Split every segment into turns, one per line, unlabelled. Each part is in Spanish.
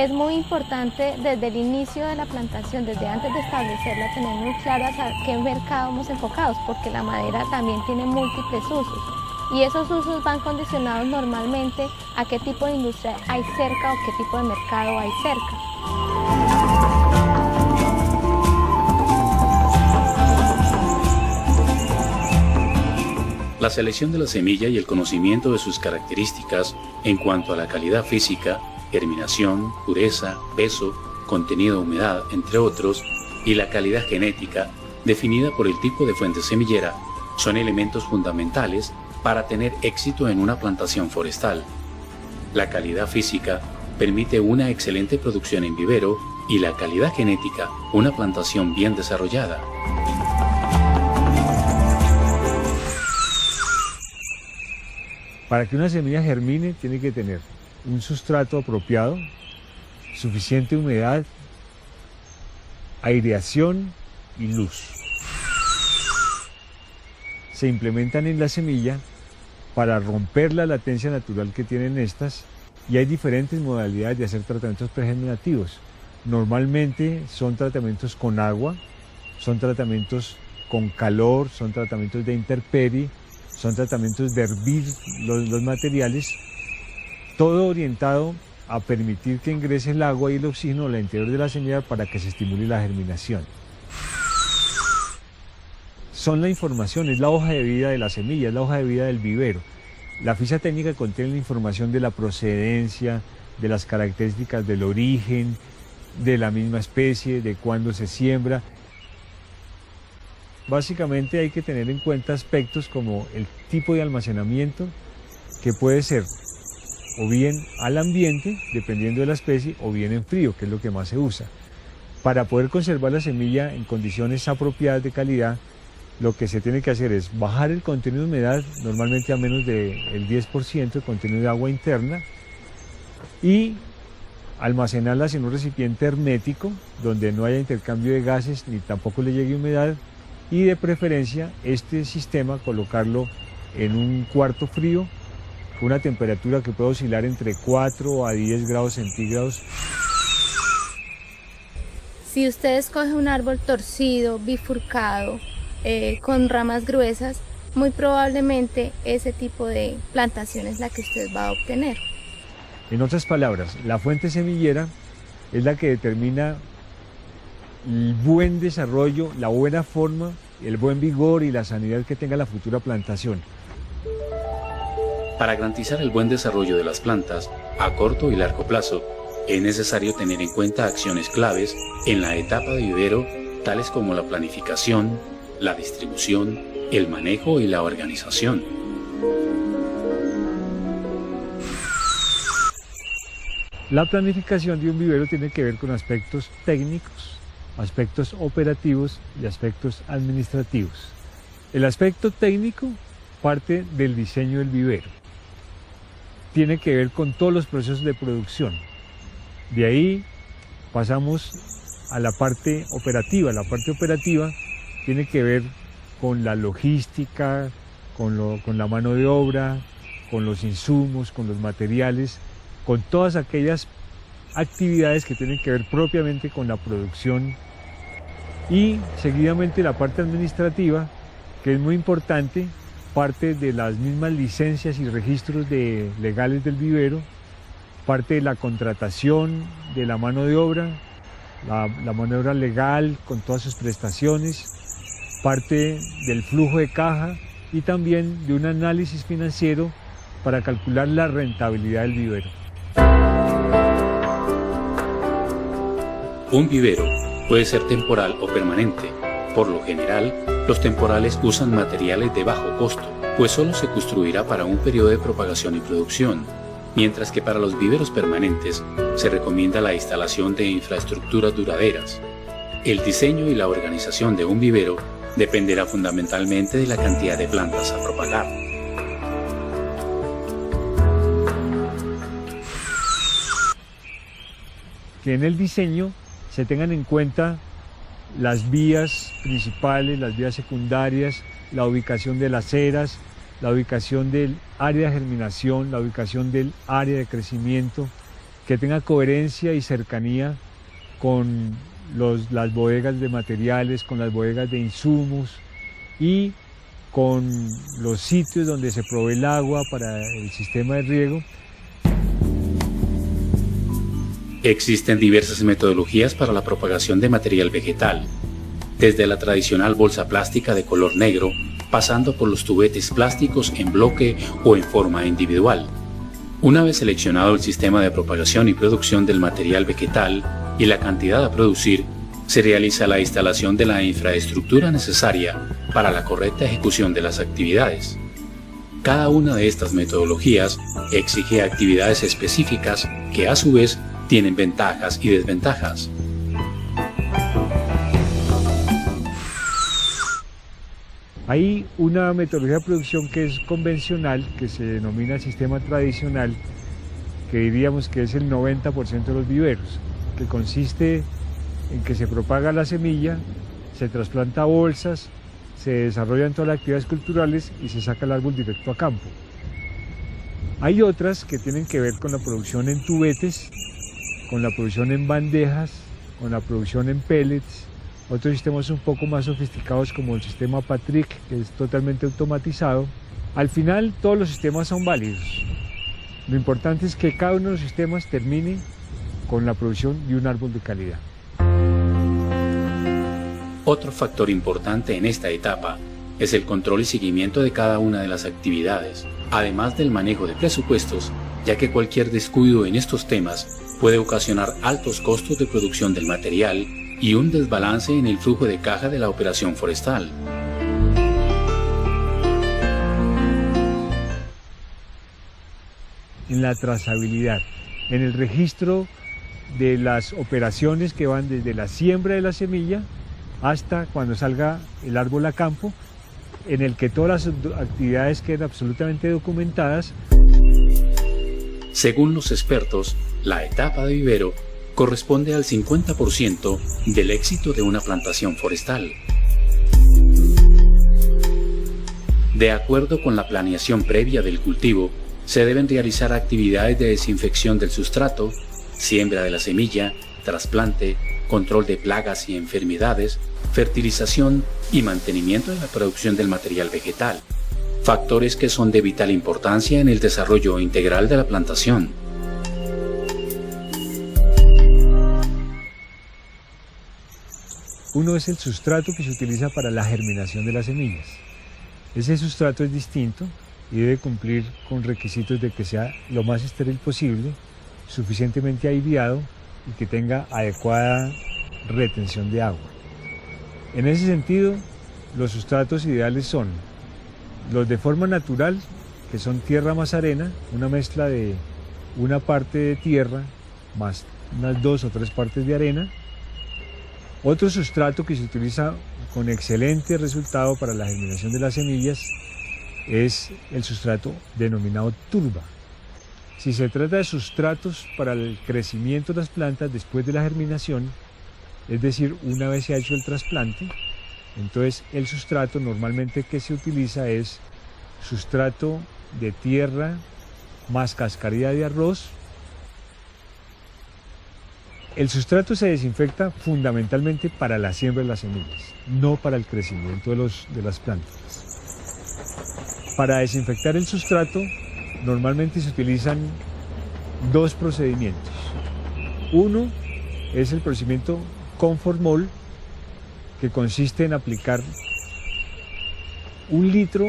Es muy importante desde el inicio de la plantación, desde antes de establecerla, tener muy claras a qué mercado vamos enfocados, porque la madera también tiene múltiples usos. Y esos usos van condicionados normalmente a qué tipo de industria hay cerca o qué tipo de mercado hay cerca.
La selección de la semilla y el conocimiento de sus características en cuanto a la calidad física, germinación, pureza, peso, contenido de humedad, entre otros, y la calidad genética, definida por el tipo de fuente semillera, son elementos fundamentales para tener éxito en una plantación forestal. La calidad física permite una excelente producción en vivero y la calidad genética, una plantación bien desarrollada.
Para que una semilla germine tiene que tener un sustrato apropiado, suficiente humedad, aireación y luz. Se implementan en la semilla para romper la latencia natural que tienen estas, y hay diferentes modalidades de hacer tratamientos pregerminativos. Normalmente son tratamientos con agua, son tratamientos con calor, son tratamientos de intemperie, son tratamientos de hervir los materiales, todo orientado a permitir que ingrese el agua y el oxígeno al interior de la semilla para que se estimule la germinación. Son la información, es la hoja de vida de la semilla, es la hoja de vida del vivero. La ficha técnica contiene la información de la procedencia, de las características del origen, de la misma especie, de cuándo se siembra. Básicamente hay que tener en cuenta aspectos como el tipo de almacenamiento, que puede ser o bien al ambiente, dependiendo de la especie, o bien en frío, que es lo que más se usa. Para poder conservar la semilla en condiciones apropiadas de calidad, lo que se tiene que hacer es bajar el contenido de humedad, normalmente a menos del 10% de contenido de agua interna, y almacenarlas en un recipiente hermético, donde no haya intercambio de gases ni tampoco le llegue humedad, y de preferencia este sistema colocarlo en un cuarto frío, con una temperatura que puede oscilar entre 4 a 10 grados centígrados.
Si usted escoge un árbol torcido, bifurcado, con ramas gruesas, muy probablemente ese tipo de plantación es la que usted va a obtener.
En otras palabras, la fuente semillera es la que determina el buen desarrollo, la buena forma, el buen vigor y la sanidad que tenga la futura plantación.
Para garantizar el buen desarrollo de las plantas a corto y largo plazo, es necesario tener en cuenta acciones claves en la etapa de vivero, tales como la planificación, la distribución, el manejo y la organización.
La planificación de un vivero tiene que ver con aspectos técnicos, aspectos operativos y aspectos administrativos. El aspecto técnico parte del diseño del vivero. Tiene que ver con todos los procesos de producción. De ahí pasamos a la parte operativa. La parte operativa tiene que ver con la logística, con la mano de obra, con los insumos, con los materiales, con todas aquellas actividades que tienen que ver propiamente con la producción. Y seguidamente la parte administrativa, que es muy importante, parte de las mismas licencias y registros legales del vivero, parte de la contratación de la mano de obra, la mano de obra legal con todas sus prestaciones, parte del flujo de caja y también de un análisis financiero para calcular la rentabilidad del vivero.
Un vivero puede ser temporal o permanente. Por lo general, los temporales usan materiales de bajo costo, pues solo se construirá para un periodo de propagación y producción, mientras que para los viveros permanentes se recomienda la instalación de infraestructuras duraderas. El diseño y la organización de un vivero dependerá fundamentalmente de la cantidad de plantas a propagar.
Que en el diseño se tengan en cuenta las vías principales, las vías secundarias, la ubicación de las eras, la ubicación del área de germinación, la ubicación del área de crecimiento, que tenga coherencia y cercanía con las bodegas de materiales, con las bodegas de insumos y con los sitios donde se provee el agua para el sistema de riego.
Existen diversas metodologías para la propagación de material vegetal, desde la tradicional bolsa plástica de color negro, pasando por los tubetes plásticos en bloque o en forma individual. Una vez seleccionado el sistema de propagación y producción del material vegetal y la cantidad a producir, se realiza la instalación de la infraestructura necesaria para la correcta ejecución de las actividades. Cada una de estas metodologías exige actividades específicas que a su vez tienen ventajas y desventajas.
Hay una metodología de producción que es convencional, que se denomina sistema tradicional, que diríamos que es el 90% de los viveros, que consiste en que se propaga la semilla, se trasplanta a bolsas, se desarrollan todas las actividades culturales y se saca el árbol directo a campo. Hay otras que tienen que ver con la producción en tubetes, con la producción en bandejas, con la producción en pellets, otros sistemas un poco más sofisticados como el sistema Patrick, que es totalmente automatizado. Al final todos los sistemas son válidos. Lo importante es que cada uno de los sistemas termine con la producción de un árbol de calidad.
Otro factor importante en esta etapa es el control y seguimiento de cada una de las actividades, además del manejo de presupuestos, ya que cualquier descuido en estos temas puede ocasionar altos costos de producción del material y un desbalance en el flujo de caja de la operación forestal.
En la trazabilidad, en el registro de las operaciones que van desde la siembra de la semilla hasta cuando salga el árbol a campo, en el que todas las actividades queden absolutamente documentadas.
Según los expertos, la etapa de vivero corresponde al 50% del éxito de una plantación forestal. De acuerdo con la planeación previa del cultivo, se deben realizar actividades de desinfección del sustrato, siembra de la semilla, trasplante, control de plagas y enfermedades, fertilización y mantenimiento de la producción del material vegetal, factores que son de vital importancia en el desarrollo integral de la plantación.
Uno es el sustrato que se utiliza para la germinación de las semillas. Ese sustrato es distinto y debe cumplir con requisitos de que sea lo más estéril posible, suficientemente aireado y que tenga adecuada retención de agua. En ese sentido, los sustratos ideales son los de forma natural, que son tierra más arena, una mezcla de una parte de tierra más unas 2 o 3 partes de arena. Otro sustrato que se utiliza con excelente resultado para la germinación de las semillas es el sustrato denominado turba. Si se trata de sustratos para el crecimiento de las plantas después de la germinación, es decir, una vez se ha hecho el trasplante, entonces el sustrato normalmente que se utiliza es sustrato de tierra más cascarilla de arroz. El sustrato se desinfecta fundamentalmente para la siembra de las semillas, no para el crecimiento de las plantas. Para desinfectar el sustrato, normalmente se utilizan 2 procedimientos. Uno es el procedimiento Conformol, que consiste en aplicar 1 litro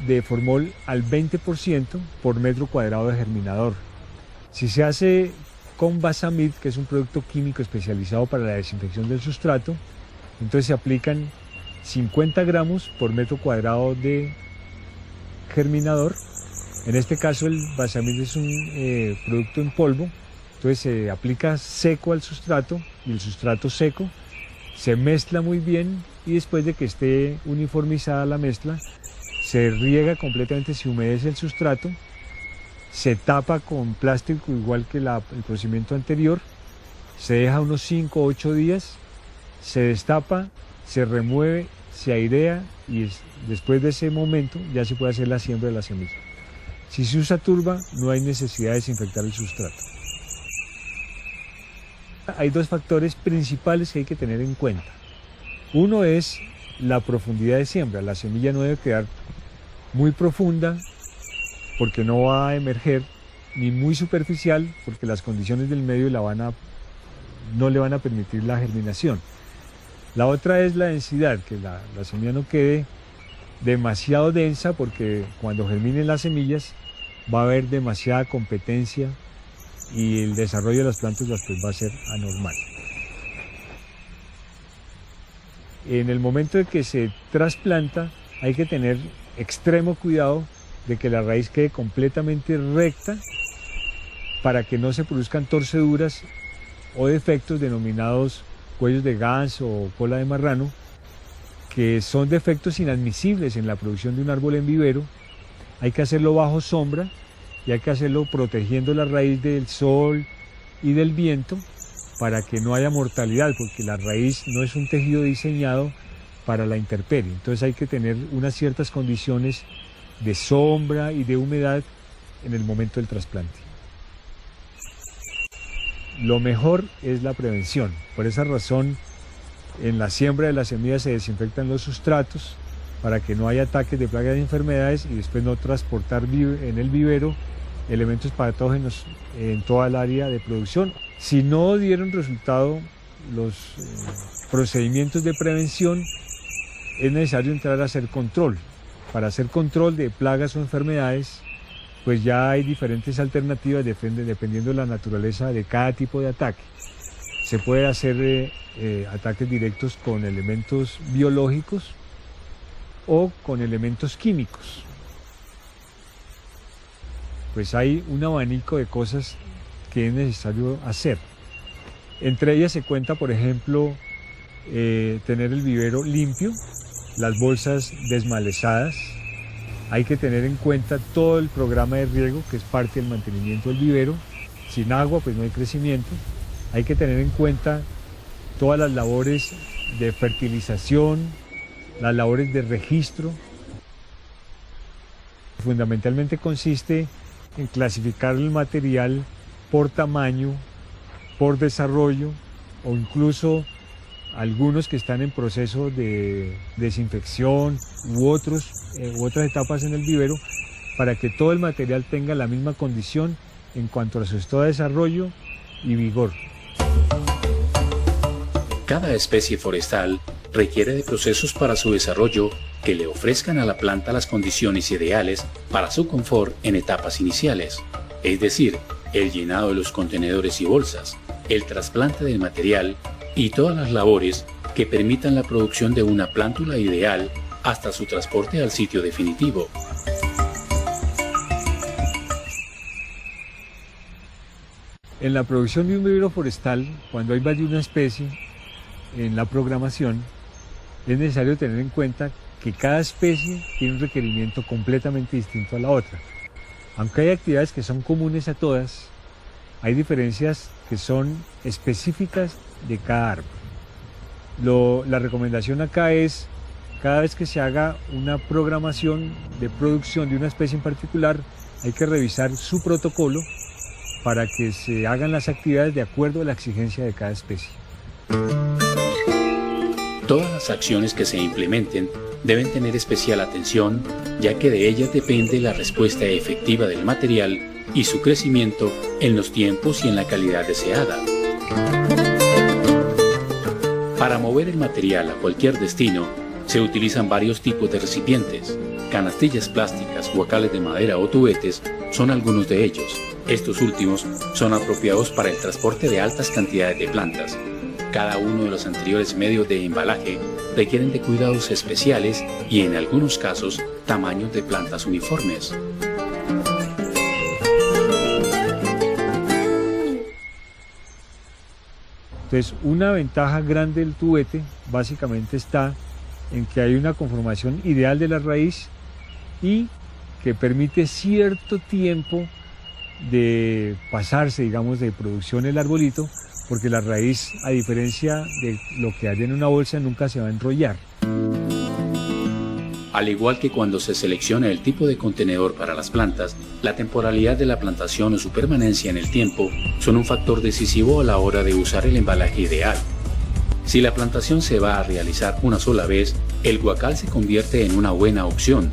de formol al 20% por metro cuadrado de germinador. Si se hace con Basamid, que es un producto químico especializado para la desinfección del sustrato, entonces se aplican 50 gramos por metro cuadrado de germinador. En este caso el Basamid es un producto en polvo, entonces se aplica seco al sustrato y el sustrato seco se mezcla muy bien y después de que esté uniformizada la mezcla, se riega completamente, se humedece el sustrato, se tapa con plástico igual que el procedimiento anterior, se deja unos 5 o 8 días, se destapa, se remueve, se airea y después de ese momento ya se puede hacer la siembra de la semilla. Si se usa turba, no hay necesidad de desinfectar el sustrato. Hay dos factores principales que hay que tener en cuenta. Uno es la profundidad de siembra. La semilla no debe quedar muy profunda porque no va a emerger, ni muy superficial porque las condiciones del medio no le van a permitir la germinación. La otra es la densidad, que la semilla no quede demasiado densa porque cuando germinen las semillas va a haber demasiada competencia y el desarrollo de las plantas después va a ser anormal. En el momento de que se trasplanta hay que tener extremo cuidado de que la raíz quede completamente recta para que no se produzcan torceduras o defectos denominados cuellos de ganso o cola de marrano, que son defectos inadmisibles en la producción de un árbol en vivero. Hay que hacerlo bajo sombra y hay que hacerlo protegiendo la raíz del sol y del viento para que no haya mortalidad, porque la raíz no es un tejido diseñado para la intemperie. Entonces hay que tener unas ciertas condiciones de sombra y de humedad en el momento del trasplante. Lo mejor es la prevención. Por esa razón, en la siembra de las semillas se desinfectan los sustratos para que no haya ataques de plagas y enfermedades y después no transportar en el vivero elementos patógenos en toda el área de producción. Si no dieron resultado los procedimientos de prevención, es necesario entrar a hacer control. Para hacer control de plagas o enfermedades, pues ya hay diferentes alternativas dependiendo de la naturaleza de cada tipo de ataque. Se puede hacer ataques directos con elementos biológicos o con elementos químicos. Pues hay un abanico de cosas que es necesario hacer. Entre ellas se cuenta, por ejemplo, tener el vivero limpio, las bolsas desmalezadas. Hay que tener en cuenta todo el programa de riego, que es parte del mantenimiento del vivero. Sin agua, pues no hay crecimiento. Hay que tener en cuenta todas las labores de fertilización, las labores de registro. Fundamentalmente consiste en clasificar el material por tamaño, por desarrollo o incluso algunos que están en proceso de desinfección u otras etapas en el vivero para que todo el material tenga la misma condición en cuanto a su estado de desarrollo y vigor.
Cada especie forestal requiere de procesos para su desarrollo que le ofrezcan a la planta las condiciones ideales para su confort en etapas iniciales, es decir, el llenado de los contenedores y bolsas, el trasplante del material y todas las labores que permitan la producción de una plántula ideal hasta su transporte al sitio definitivo.
En la producción de un vivero forestal, cuando hay más de una especie en la programación, es necesario tener en cuenta que cada especie tiene un requerimiento completamente distinto a la otra. Aunque hay actividades que son comunes a todas, hay diferencias que son específicas de cada árbol. La recomendación acá es, cada vez que se haga una programación de producción de una especie en particular, hay que revisar su protocolo para que se hagan las actividades de acuerdo a la exigencia de cada especie.
Todas las acciones que se implementen deben tener especial atención, ya que de ellas depende la respuesta efectiva del material y su crecimiento en los tiempos y en la calidad deseada. Para mover el material a cualquier destino, se utilizan varios tipos de recipientes. Canastillas plásticas, guacales de madera o tubetes son algunos de ellos. Estos últimos son apropiados para el transporte de altas cantidades de plantas. Cada uno de los anteriores medios de embalaje requieren de cuidados especiales y en algunos casos tamaños de plantas uniformes.
Entonces, una ventaja grande del tubete básicamente está en que hay una conformación ideal de la raíz y que permite cierto tiempo de pasarse, digamos, de producción el arbolito, porque la raíz, a diferencia de lo que hay en una bolsa, nunca se va a enrollar.
Al igual que cuando se selecciona el tipo de contenedor para las plantas, la temporalidad de la plantación o su permanencia en el tiempo son un factor decisivo a la hora de usar el embalaje ideal. Si la plantación se va a realizar una sola vez, el guacal se convierte en una buena opción,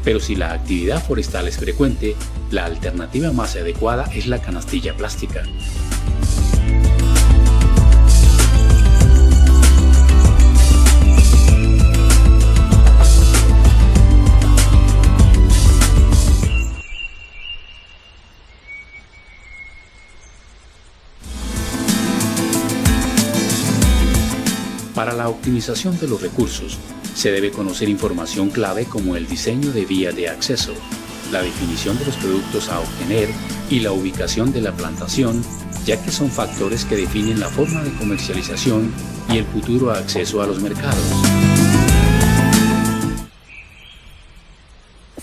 pero si la actividad forestal es frecuente, la alternativa más adecuada es la canastilla plástica. Para la optimización de los recursos, se debe conocer información clave como el diseño de vía de acceso, la definición de los productos a obtener y la ubicación de la plantación, ya que son factores que definen la forma de comercialización y el futuro acceso a los mercados.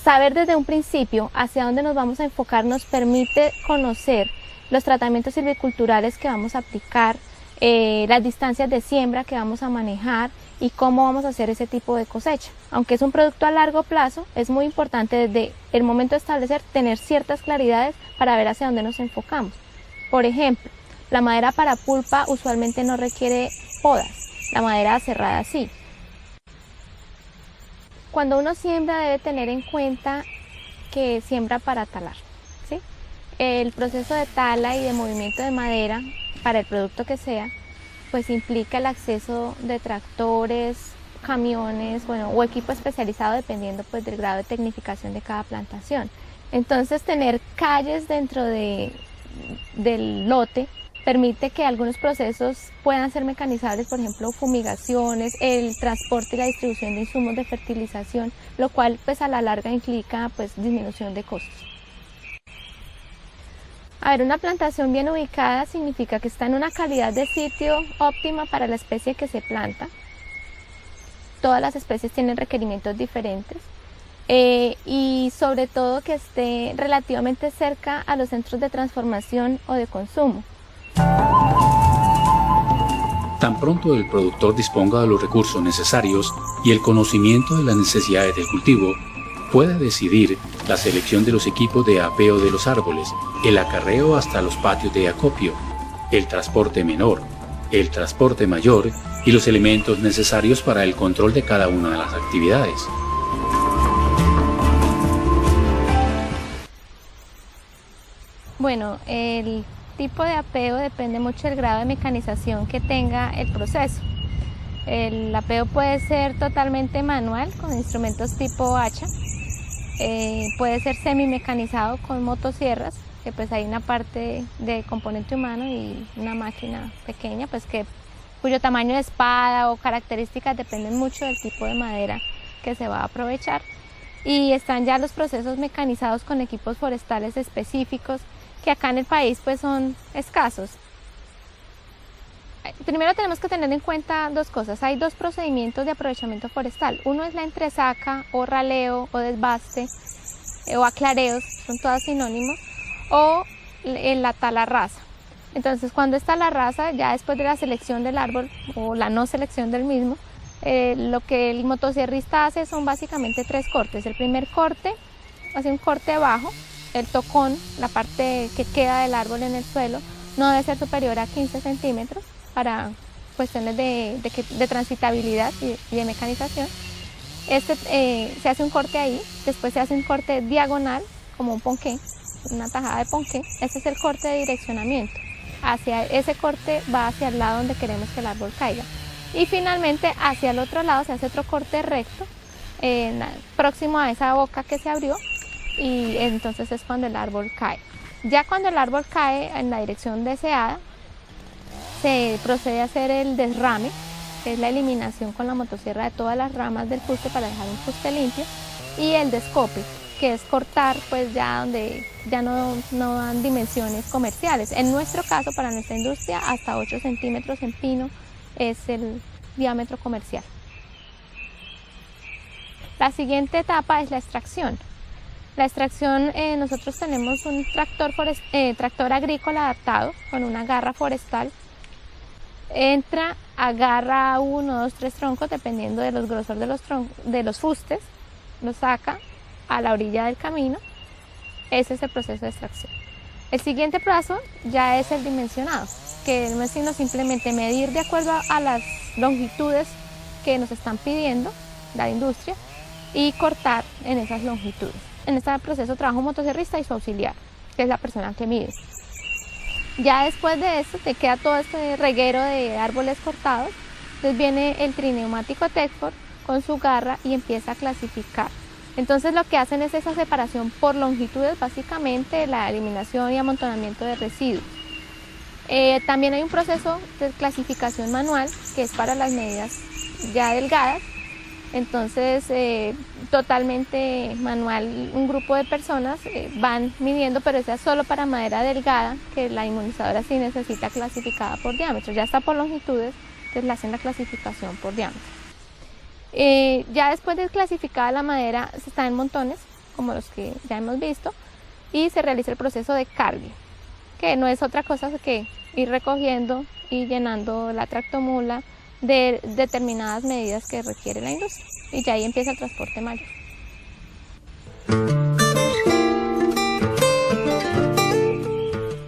Saber desde un principio hacia dónde nos vamos a enfocar nos permite conocer los tratamientos silviculturales que vamos a aplicar, las distancias de siembra que vamos a manejar y cómo vamos a hacer ese tipo de cosecha. Aunque es un producto a largo plazo, es muy importante desde el momento de establecer tener ciertas claridades para ver hacia dónde nos enfocamos. Por ejemplo, la madera para pulpa usualmente no requiere podas, la madera cerrada sí. Cuando uno siembra debe tener en cuenta que siembra para talar, ¿sí? El proceso de tala y de movimiento de madera para el producto que sea, pues implica el acceso de tractores, camiones, o equipo especializado dependiendo pues del grado de tecnificación de cada plantación. Entonces tener calles dentro del lote permite que algunos procesos puedan ser mecanizables, por ejemplo fumigaciones, el transporte y la distribución de insumos de fertilización, lo cual pues a la larga implica pues disminución de costos. A ver, una plantación bien ubicada significa que está en una calidad de sitio óptima para la especie que se planta. Todas las especies tienen requerimientos diferentes y sobre todo que esté relativamente cerca a los centros de transformación o de consumo.
Tan pronto el productor disponga de los recursos necesarios y el conocimiento de las necesidades del cultivo, puede decidir la selección de los equipos de apeo de los árboles, el acarreo hasta los patios de acopio, el transporte menor, el transporte mayor y los elementos necesarios para el control de cada una de las actividades.
Bueno, el tipo de apeo depende mucho del grado de mecanización que tenga el proceso. El apeo puede ser totalmente manual con instrumentos tipo hacha. Puede ser semi-mecanizado con motosierras, que pues hay una parte de componente humano y una máquina pequeña, pues cuyo tamaño de espada o características dependen mucho del tipo de madera que se va a aprovechar. Y están ya los procesos mecanizados con equipos forestales específicos, que acá en el país pues son escasos. Primero tenemos que tener en cuenta dos cosas. Hay dos procedimientos de aprovechamiento forestal. Uno es la entresaca o raleo o desbaste o aclareos, son todas sinónimos, o la tala rasa. Entonces cuando está la raza, ya después de la selección del árbol o la no selección del mismo, lo que el motosierrista hace son básicamente tres cortes. El primer corte hace un corte bajo, el tocón, la parte que queda del árbol en el suelo, no debe ser superior a 15 centímetros para cuestiones de transitabilidad y de mecanización. Se hace un corte ahí, después se hace un corte diagonal, como un ponqué, una tajada de ponqué. Ese es el corte de direccionamiento. Hacia ese corte va hacia el lado donde queremos que el árbol caiga. Y finalmente hacia el otro lado se hace otro corte recto, próximo a esa boca que se abrió, y entonces es cuando el árbol cae. Ya cuando el árbol cae en la dirección deseada, se procede a hacer el desrame, que es la eliminación con la motosierra de todas las ramas del fuste para dejar un fuste limpio, y el descope, que es cortar pues ya donde ya no dan dimensiones comerciales. En nuestro caso, para nuestra industria, hasta 8 centímetros en pino es el diámetro comercial. La siguiente etapa es la extracción. La extracción, nosotros tenemos un tractor agrícola adaptado con una garra forestal. Entra, agarra 1, 2, 3 troncos dependiendo de los grosor de los fustes, lo saca a la orilla del camino. Ese es el proceso de extracción. El siguiente paso ya es el dimensionado, que no es sino simplemente medir de acuerdo a las longitudes que nos están pidiendo la industria y cortar en esas longitudes. En este proceso trabaja un motosierrista y su auxiliar, que es la persona que mide. Ya después de esto te queda todo este reguero de árboles cortados. Entonces viene el trineumático Tedford con su garra y empieza a clasificar. Entonces lo que hacen es esa separación por longitudes, básicamente la eliminación y amontonamiento de residuos. También hay un proceso de clasificación manual que es para las medidas ya delgadas. Entonces totalmente manual, un grupo de personas van midiendo, pero esa es solo para madera delgada, que la inmunizadora sí necesita clasificada por diámetro. Ya está por longitudes, entonces le hacen la clasificación por diámetro. Ya después de clasificada la madera se está en montones, como los que ya hemos visto, y se realiza el proceso de cargue, que no es otra cosa que ir recogiendo y llenando la tractomula de determinadas medidas que requiere la industria, y ya ahí empieza el transporte mayor.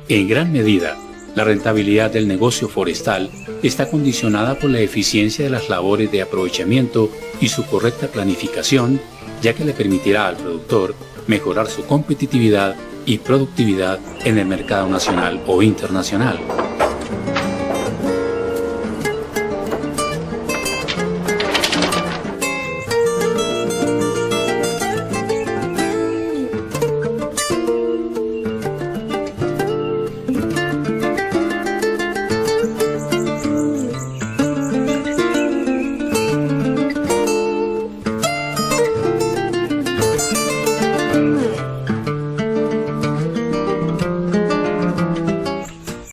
En gran medida, la rentabilidad del negocio forestal está condicionada por la eficiencia de las labores de aprovechamiento y su correcta planificación, ya que le permitirá al productor mejorar su competitividad y productividad en el mercado nacional o internacional.